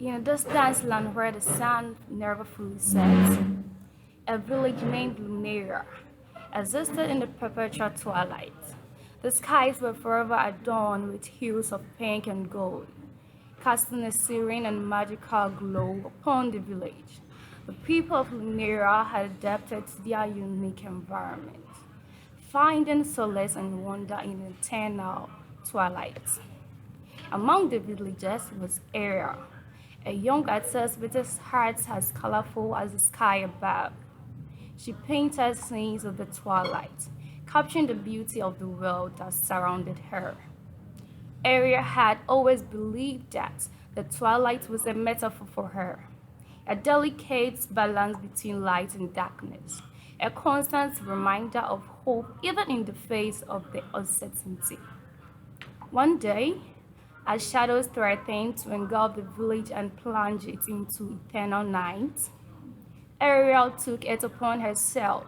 In a distant land where the sun never fully sets, a village named Lunaria existed in the perpetual twilight. The skies were forever adorned with hues of pink and gold, casting a serene and magical glow upon the village. The people of Lunaria had adapted to their unique environment, finding solace and wonder in eternal twilight. Among the villagers was Ariel, a young artist with his heart as colorful as the sky above. She painted scenes of the twilight, capturing the beauty of the world that surrounded her. Ariel had always believed that the twilight was a metaphor for her, a delicate balance between light and darkness, a constant reminder of hope even in the face of the uncertainty. One day, as shadows threatened to engulf the village and plunge it into eternal night, Ariel took it upon herself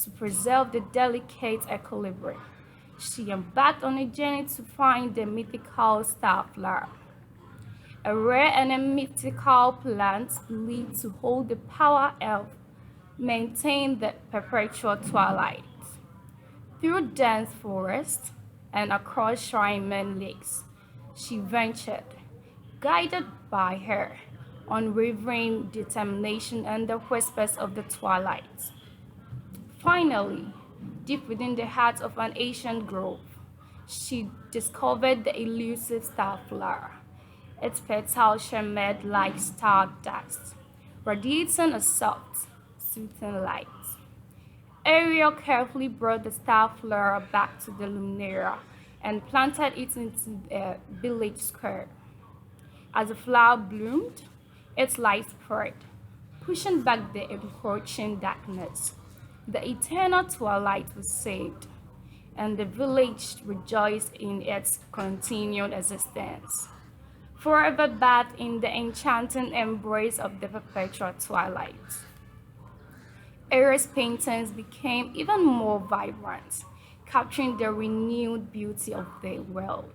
to preserve the delicate equilibrium. She embarked on a journey to find the mythical starflower, a rare and a mythical plant believed to hold the power of maintain the perpetual twilight. Through dense forests and across shining lakes, she ventured, guided by her unwavering determination and the whispers of the twilight. Finally, deep within the heart of an ancient grove, she discovered the elusive starflower. Its petals shimmered like stardust, radiating a soft, soothing light. Ariel carefully brought the starflower back to the luminaria and planted it into a village square. As the flower bloomed, its light spread, pushing back the encroaching darkness. The eternal twilight was saved, and the village rejoiced in its continued existence, forever bathed in the enchanting embrace of the perpetual twilight. Ariel's paintings became even more vibrant, capturing the renewed beauty of the world.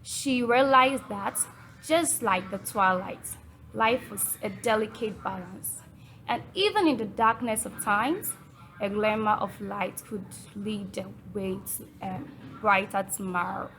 She realized that, just like the twilight, life was a delicate balance, and even in the darkness of times, a glimmer of light could lead the way to a brighter tomorrow.